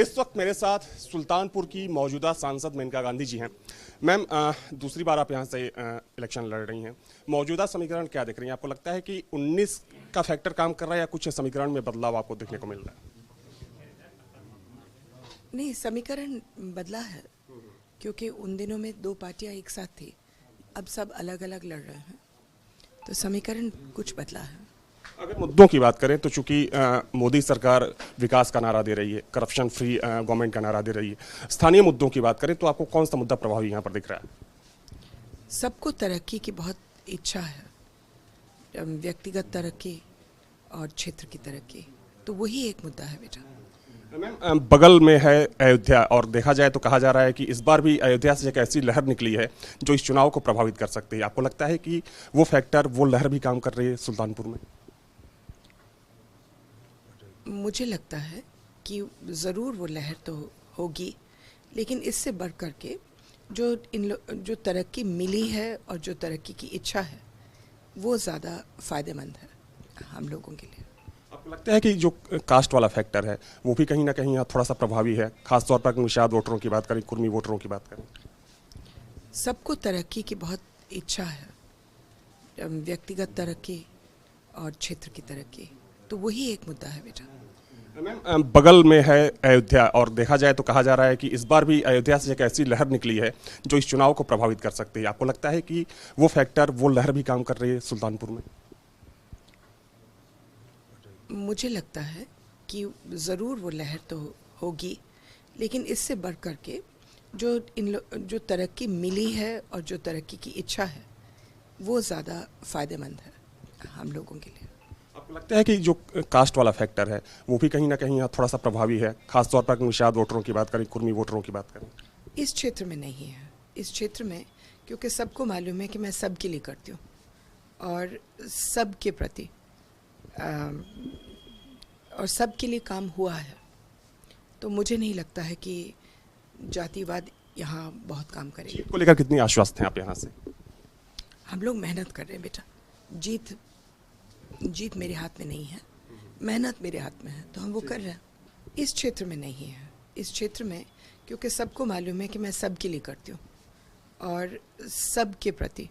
इस वक्त मेरे साथ सुल्तानपुर की मौजूदा सांसद मेनका गांधी जी हैं। मैम, दूसरी बार आप यहाँ से इलेक्शन लड़ रही हैं। मौजूदा समीकरण क्या देख रही हैं? आपको लगता है कि 19 का फैक्टर काम कर रहा है या कुछ समीकरण में बदलाव आपको देखने को मिल रहा है? नहीं, समीकरण बदला है क्योंकि उन दिनों में दो पार्टियां एक साथ थी, अब सब अलग अलग लड़ रहे हैं, तो समीकरण कुछ बदला है। अगर मुद्दों की बात करें तो चूंकि मोदी सरकार विकास का नारा दे रही है, करप्शन फ्री गवर्नमेंट का नारा दे रही है, स्थानीय मुद्दों की बात करें तो आपको कौन सा मुद्दा प्रभावी यहाँ पर दिख रहा है? सबको तरक्की की बहुत इच्छा है, व्यक्तिगत तरक्की और क्षेत्र की तरक्की, तो वही एक मुद्दा है बेटा। मैम, बगल में है अयोध्या और देखा जाए तो कहा जा रहा है कि इस बार भी अयोध्या से एक ऐसी लहर निकली है जो इस चुनाव को प्रभावित कर सकती है। आपको लगता है कि वो फैक्टर, वो लहर भी काम कर रही है सुल्तानपुर में? मुझे लगता है कि ज़रूर वो लहर तो होगी, लेकिन इससे बढ़ कर के जो तरक्की मिली है और जो तरक्की की इच्छा है वो ज़्यादा फ़ायदेमंद है हम लोगों के लिए। आपको लगता है कि जो कास्ट वाला फैक्टर है वो भी कहीं ना कहीं यहाँ थोड़ा सा प्रभावी है, खासतौर पर निषाद वोटरों की बात करें, कुर्मी वोटरों की बात करें? सबको तरक्की की बहुत इच्छा है, व्यक्तिगत तरक्की और क्षेत्र की तरक्की, तो वही एक मुद्दा है बेटा। मैम, बगल में है अयोध्या और देखा जाए तो कहा जा रहा है कि इस बार भी अयोध्या से एक ऐसी लहर निकली है जो इस चुनाव को प्रभावित कर सकती है। आपको लगता है कि वो फैक्टर, वो लहर भी काम कर रही है सुल्तानपुर में? मुझे लगता है कि ज़रूर वो लहर तो होगी, लेकिन इससे बढ़ कर के जो तरक्की मिली है और जो तरक्की की इच्छा है वो ज़्यादा फ़ायदेमंद है हम लोगों के लिए। आपको लगता है कि जो कास्ट वाला फैक्टर है वो भी कहीं ना कहीं यहाँ थोड़ा सा प्रभावी है, खासतौर पर निषाद वोटरों की बात करें, कुर्मी वोटरों की बात करें? इस क्षेत्र में नहीं है, इस क्षेत्र में क्योंकि सबको मालूम है कि मैं सबके लिए करती हूँ और सबके प्रति और सबके लिए काम हुआ है, तो मुझे नहीं लगता है कि जातिवाद यहाँ बहुत काम करेगा। जीत को लेकर कितनी आश्वस्त हैं आप यहाँ से? हम लोग मेहनत कर रहे हैं बेटा, जीत मेरे हाथ में नहीं है, मेहनत मेरे हाथ में है, तो हम वो कर रहे हैं। इस क्षेत्र में नहीं है, इस क्षेत्र में क्योंकि सबको मालूम है कि मैं सबके लिए करती हूँ और सबके प्रति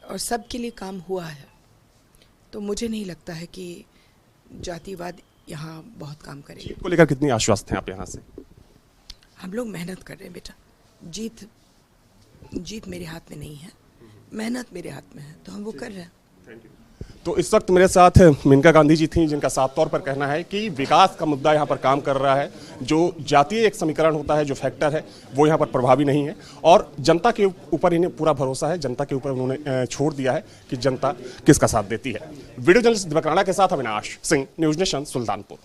और सबके लिए काम हुआ है, तो मुझे नहीं लगता है कि जातिवाद यहाँ बहुत काम करेगा। जीत को लेकर कितनी आश्वस्त हैं आप यहाँ से? हम लोग मेहनत कर रहे हैं बेटा, जीत मेरे हाथ में नहीं है, मेहनत मेरे हाथ में है, तो हम वो कर रहे हैं। तो इस वक्त मेरे साथ मेनका गांधी जी थी, जिनका साफ तौर पर कहना है कि विकास का मुद्दा यहाँ पर काम कर रहा है। जो जातीय एक समीकरण होता है, जो फैक्टर है, वो यहाँ पर प्रभावी नहीं है और जनता के ऊपर इन्हें पूरा भरोसा है। जनता के ऊपर उन्होंने छोड़ दिया है कि जनता किसका साथ देती है। वीडियो जर्नलिस्ट दिवकराणा के साथ अविनाश सिंह, न्यूज़ नेशन, सुल्तानपुर।